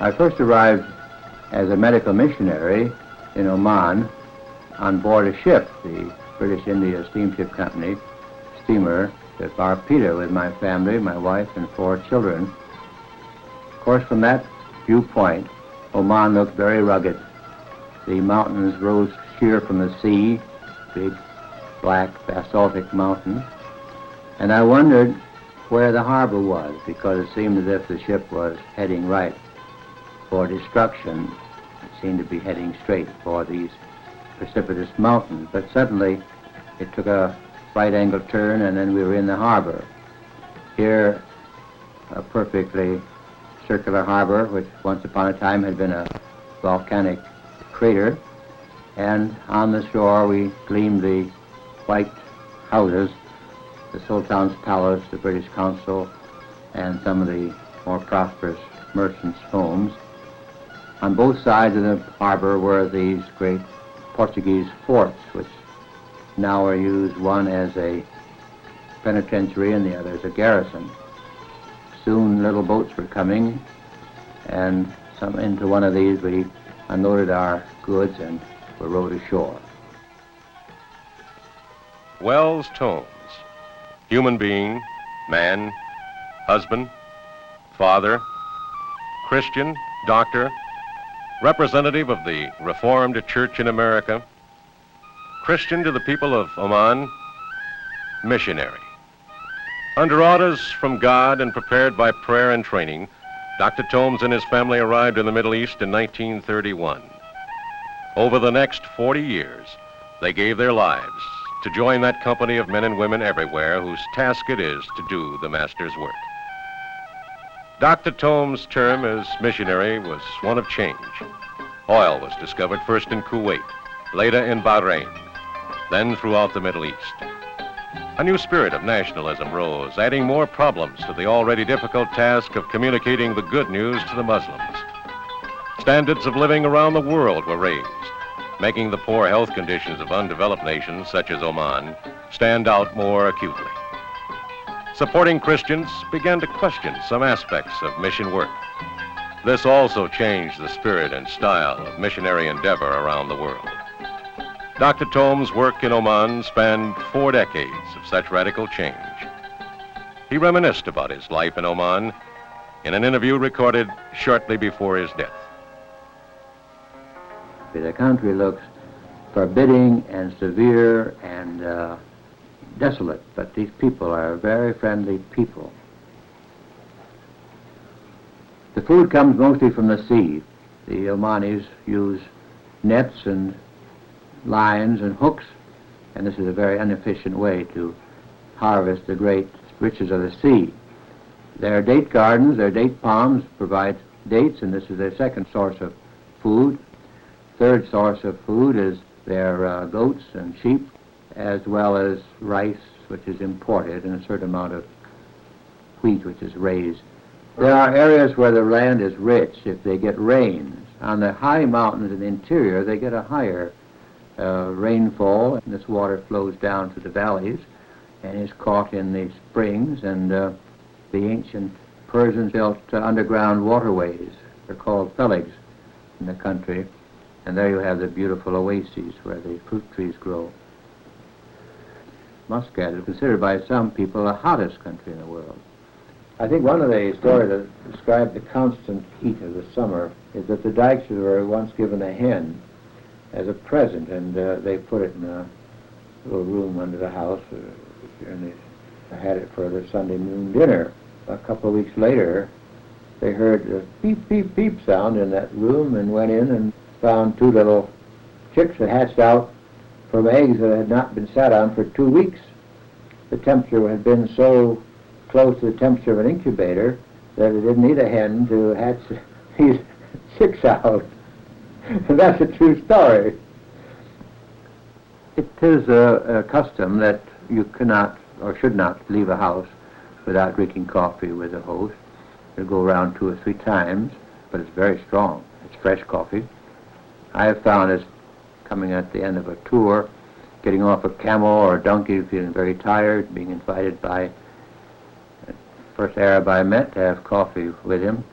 I first arrived as a medical missionary in Oman on board a ship, the British India Steamship Company steamer, the Barpita, with my family, my wife, and 4 children. Of course, from that viewpoint, Oman looked very rugged. The mountains rose sheer from the sea, big, black, basaltic mountains. And I wondered where the harbor was, because it seemed as if the ship was heading right for destruction. It seemed to be heading straight for these precipitous mountains. But suddenly, it took a right-angle turn, and then we were in the harbor. Here, a perfectly circular harbor, which once upon a time had been a volcanic crater, and on the shore we gleamed the white houses, the Sultan's Palace, the British Consul, and some of the more prosperous merchants' homes. On both sides of the harbor were these great Portuguese forts, which now are used, one as a penitentiary and the other as a garrison. Soon little boats were coming, and into one of these we unloaded our goods and were rowed ashore. Wells Tones, human being, man, husband, father, Christian, doctor, representative of the Reformed Church in America, Christian to the people of Oman, missionary. Under orders from God and prepared by prayer and training, Dr. Tomes and his family arrived in the Middle East in 1931. Over the next 40 years, they gave their lives to join that company of men and women everywhere whose task it is to do the Master's work. Dr. Tomes' term as missionary was one of change. Oil was discovered first in Kuwait, later in Bahrain, then throughout the Middle East. A new spirit of nationalism rose, adding more problems to the already difficult task of communicating the good news to the Muslims. Standards of living around the world were raised, making the poor health conditions of undeveloped nations such as Oman stand out more acutely. Supporting Christians began to question some aspects of mission work. This also changed the spirit and style of missionary endeavor around the world. Dr. Tomes' work in Oman spanned 4 decades of such radical change. He reminisced about his life in Oman in an interview recorded shortly before his death. The country looks forbidding and severe and desolate, but these people are very friendly people. The food comes mostly from the sea. The Omanis use nets and lines and hooks, and this is a very inefficient way to harvest the great riches of the sea. Their date gardens, their date palms provide dates, and this is their second source of food. Third source of food is their goats and sheep, as well as rice, which is imported, and a certain amount of wheat, which is raised. There are areas where the land is rich if they get rains. On the high mountains in the interior, they get a higher rainfall, and this water flows down to the valleys and is caught in the springs, and the ancient Persians built underground waterways. They're called feligs in the country, and there you have the beautiful oases where the fruit trees grow. Muscat is considered by some people the hottest country in the world. I think one of the stories that describe the constant heat of the summer is that the Dykes were once given a hen as a present, and they put it in a little room under the house, and they had it for their Sunday noon dinner. A couple of weeks later, they heard a beep, beep, beep sound in that room and went in and found 2 little chicks that hatched out from eggs that had not been sat on for 2 weeks. The temperature had been so close to the temperature of an incubator that it didn't need a hen to hatch these chicks out. And that's a true story. It is a custom that you cannot or should not leave a house without drinking coffee with the host. You'll go around 2 or 3 times, but it's very strong. It's fresh coffee. I have found as coming at the end of a tour, getting off a camel or a donkey, feeling very tired, being invited by the first Arab I met to have coffee with him.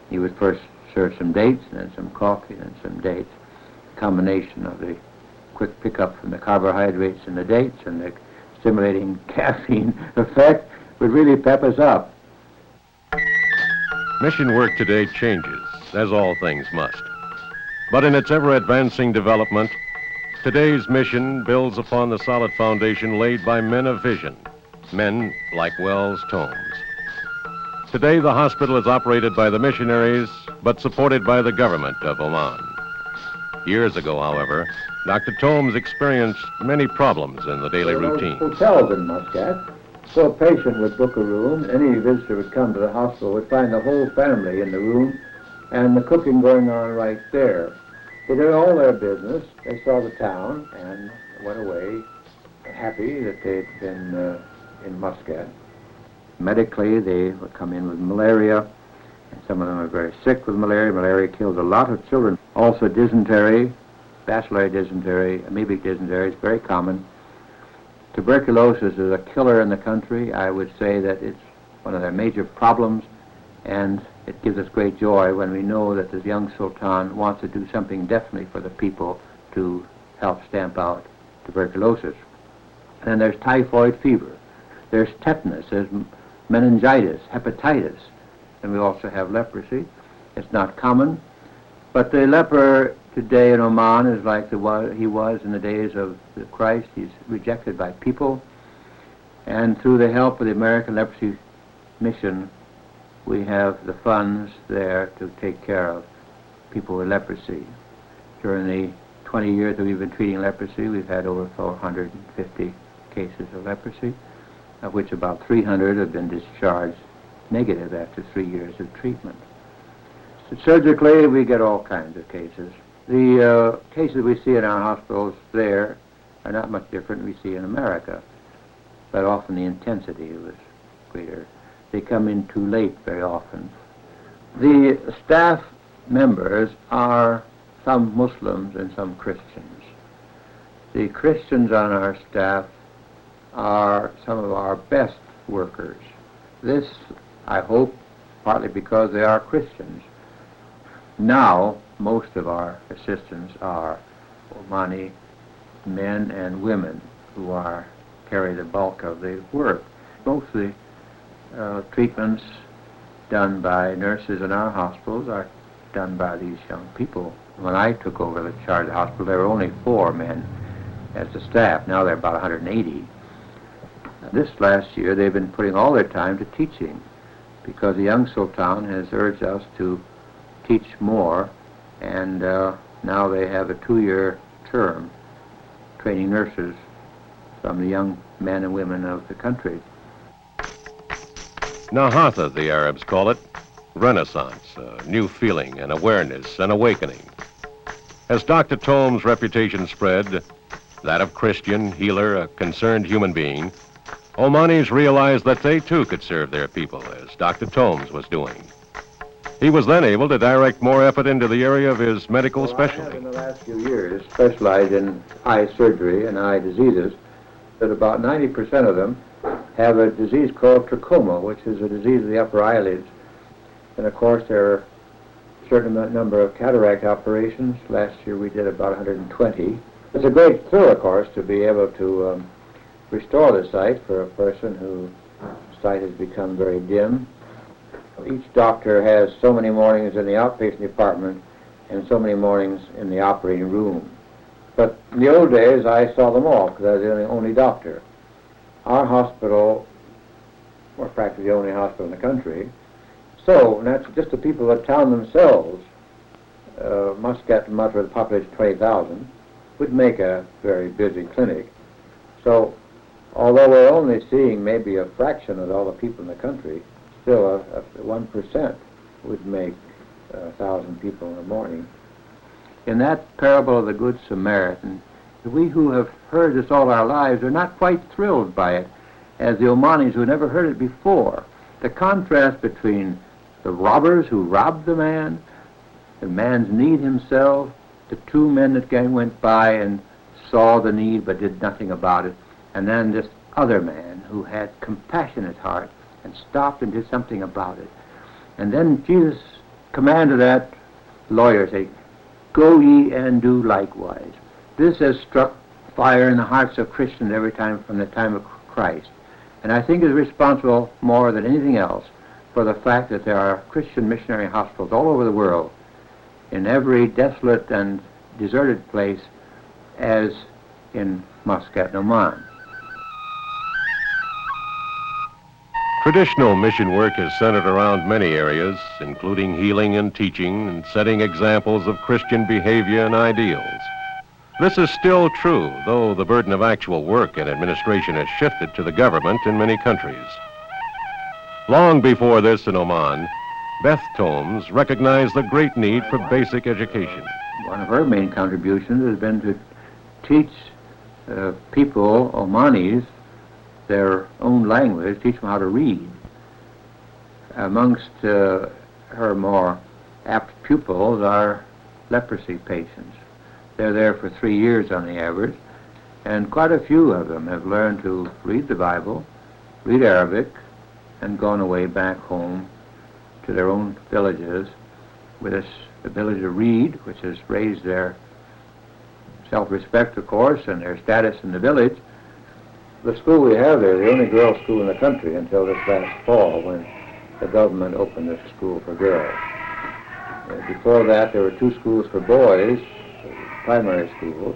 He would first serve some dates, and then some coffee, and then some dates. Combination of the quick pickup from the carbohydrates and the dates and the stimulating caffeine effect would really pep us up. Mission work today changes, as all things must. But in its ever-advancing development, today's mission builds upon the solid foundation laid by men of vision, men like Wells Tomes. Today, the hospital is operated by the missionaries, but supported by the government of Oman. Years ago, however, Dr. Tomes experienced many problems in the daily routine. Hotels in Muscat, so a patient would book a room, any visitor would come to the hospital, would find the whole family in the room, and the cooking going on right there. They did all their business, they saw the town, and went away happy that they'd been in Muscat. Medically, they would come in with malaria, and some of them are very sick with malaria. Malaria kills a lot of children. Also dysentery, bacillary dysentery, amoebic dysentery is very common. Tuberculosis is a killer in the country. I would say that it's one of their major problems, and it gives us great joy when we know that this young Sultan wants to do something definitely for the people to help stamp out tuberculosis. And then there's typhoid fever. There's tetanus. There's meningitis, hepatitis, and we also have leprosy. It's not common, but the leper today in Oman is like he was in the days of the Christ. He's rejected by people, and through the help of the American Leprosy Mission, we have the funds there to take care of people with leprosy. During the 20 years that we've been treating leprosy, we've had over 450 cases of leprosy, of which about 300 have been discharged negative after 3 years of treatment. So surgically, we get all kinds of cases. The cases we see in our hospitals there are not much different than we see in America, but often the intensity was greater. They come in too late very often. The staff members are some Muslims and some Christians. The Christians on our staff are some of our best workers. This, I hope, partly because they are Christians. Now, most of our assistants are Omani men and women who carry the bulk of the work. Most of the treatments done by nurses in our hospitals are done by these young people. When I took over the charge of the hospital, there were only 4 men as the staff. Now there are about 180. This last year, they've been putting all their time to teaching, because the young Sultan has urged us to teach more, and now they have a 2-year term training nurses from the young men and women of the country. Nahatha, the Arabs call it, renaissance, a new feeling, an awareness, an awakening. As Dr. Tomes' reputation spread, that of Christian, healer, a concerned human being, Omanis realized that they too could serve their people, as Dr. Tomes was doing. He was then able to direct more effort into the area of his medical specialty. I have in the last few years specialized in eye surgery and eye diseases, that about 90% of them have a disease called trachoma, which is a disease of the upper eyelids. And of course there are a certain number of cataract operations. Last year we did about 120. It's a great thrill, of course, to be able to restore the sight for a person whose sight has become very dim. Each doctor has so many mornings in the outpatient department and so many mornings in the operating room. But in the old days, I saw them all because I was the only doctor. Our hospital, or practically the only hospital in the country, so that's just the people of the town themselves, Muscat and Mutter, the population of 20,000, would make a very busy clinic. So although we're only seeing maybe a fraction of all the people in the country, still 1% would make 1,000 people in the morning. In that parable of the Good Samaritan, we who have heard this all our lives are not quite thrilled by it, as the Omanis who never heard it before. The contrast between the robbers who robbed the man's need himself, the 2 men that went by and saw the need but did nothing about it, and then this other man who had compassionate heart and stopped and did something about it. And then Jesus commanded that lawyers say, "Go ye and do likewise." This has struck fire in the hearts of Christians every time from the time of Christ. And I think is responsible more than anything else for the fact that there are Christian missionary hospitals all over the world, in every desolate and deserted place, as in Muscat, Oman. Traditional mission work is centered around many areas, including healing and teaching and setting examples of Christian behavior and ideals. This is still true, though the burden of actual work and administration has shifted to the government in many countries. Long before this in Oman, Beth Tomes recognized the great need for basic education. One of her main contributions has been to teach people, Omanis, their own language, teach them how to read. Amongst her more apt pupils are leprosy patients. They're there for 3 years on the average, and quite a few of them have learned to read the Bible, read Arabic, and gone away back home to their own villages with this ability to read, which has raised their self-respect, of course, and their status in the village. The school we have there is the only girls' school in the country until this last fall, when the government opened this school for girls. Before that, there were 2 schools for boys, primary schools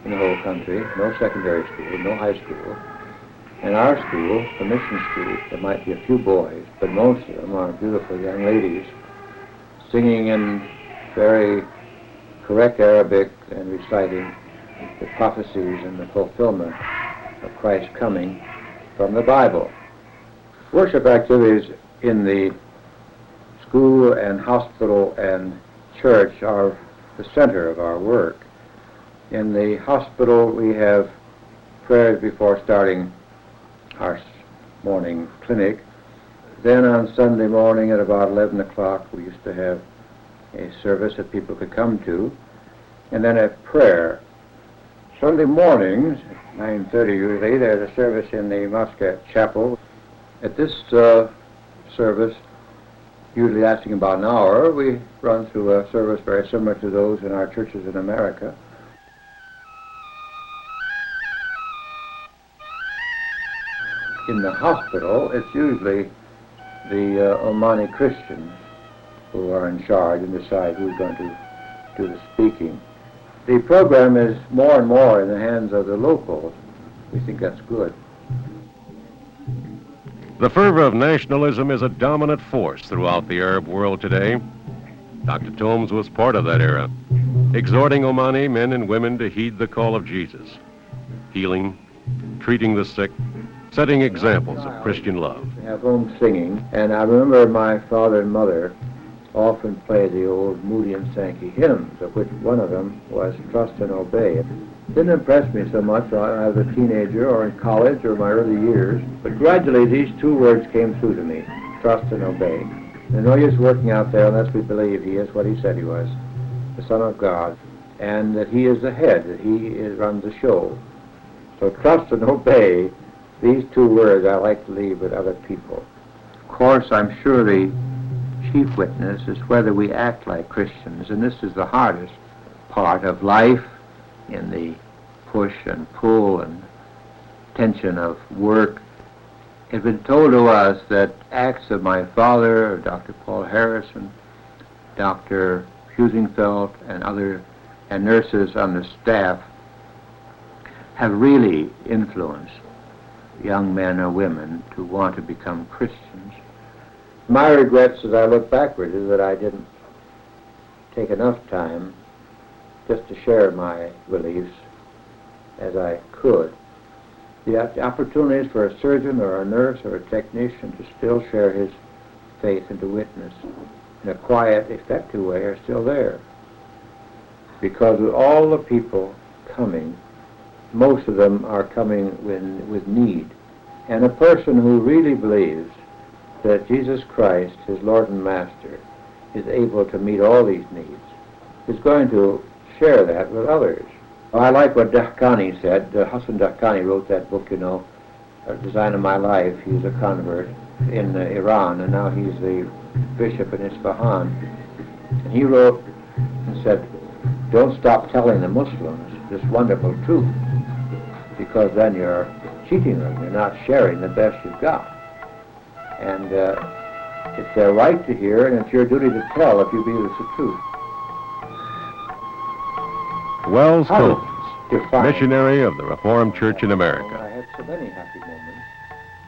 in the whole country, no secondary school, no high school. In our school, the mission school, there might be a few boys, but most of them are beautiful young ladies singing in very correct Arabic and reciting the prophecies and the fulfillment of Christ's coming from the Bible. Worship activities in the school and hospital and church are the center of our work. In the hospital, we have prayers before starting our morning clinic. Then on Sunday morning at about 11 o'clock, we used to have a service that people could come to, and then a prayer. Sunday mornings, at 9:30 usually, there's a service in the Muscat Chapel. At this service, usually lasting about an hour, we run through a service very similar to those in our churches in America. In the hospital, it's usually the Omani Christians who are in charge and decide who's going to do the speaking. The program is more and more in the hands of the locals. We think that's good. The fervor of nationalism is a dominant force throughout the Arab world today. Dr. Tomes was part of that era, exhorting Omani men and women to heed the call of Jesus, healing, treating the sick, setting examples of Christian love. We have home singing, and I remember my father and mother often play the old Moody and Sankey hymns, of which one of them was Trust and Obey. It didn't impress me so much when I was a teenager or in college or my early years, but gradually these 2 words came through to me, trust and obey. There's no use working out there unless we believe he is what he said he was, the Son of God, and that he is the head, that he runs the show. So trust and obey, these 2 words I like to leave with other people. Of course, I'm sure the chief witness is whether we act like Christians, and this is the hardest part of life in the push and pull and tension of work. It's been told to us that acts of my father, Dr. Paul Harrison, Dr. Husingfeld, and nurses on the staff have really influenced young men or women to want to become Christians. My regrets as I look backward is that I didn't take enough time just to share my beliefs as I could. The opportunities for a surgeon or a nurse or a technician to still share his faith and to witness in a quiet, effective way are still there. Because with all the people coming, most of them are coming with need. And a person who really believes that Jesus Christ, his Lord and Master, is able to meet all these needs, is going to share that with others. I like what Dahkani said. Hassan Dahkani wrote that book, Design of My Life. He's a convert in Iran, and now he's the bishop in Isfahan. And he wrote and said, don't stop telling the Muslims this wonderful truth, because then you're cheating them. You're not sharing the best you've got. And it's their right to hear, and it's your duty to tell if you believe it's the truth. Wells How Combs, to define- missionary of the Reformed Church in I America. had so many happy moments.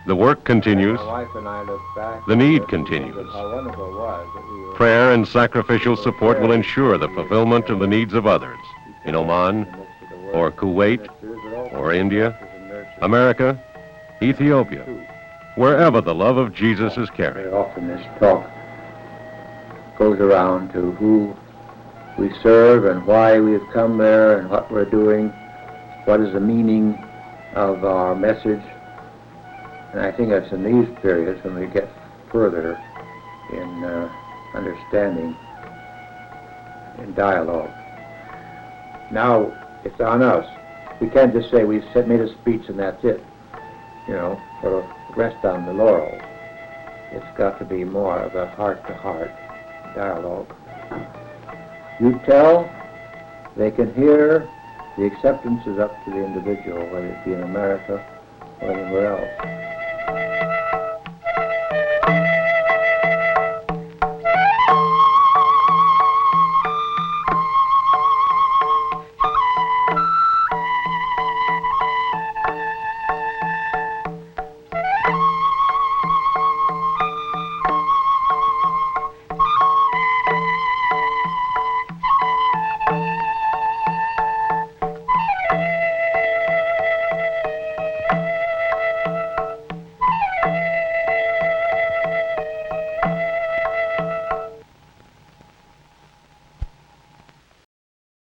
The work continues. My wife and I look back. The need and continues. think of how wonderful it was that we were Prayer and sacrificial support will ensure the fulfillment of the needs of others in Oman, or Kuwait, or India, America, Ethiopia, wherever the love of Jesus is Very carried. often this talk goes around to who we serve and why we've come there and what we're doing, what is the meaning of our message. And I think it's in these periods when we get further in understanding, in dialogue. Now it's on us. We can't just say we've made a speech and that's it, sort of rest on the laurels. It's got to be more of a heart-to-heart dialogue. You tell, they can hear, the acceptance is up to the individual, whether it be in America or anywhere else.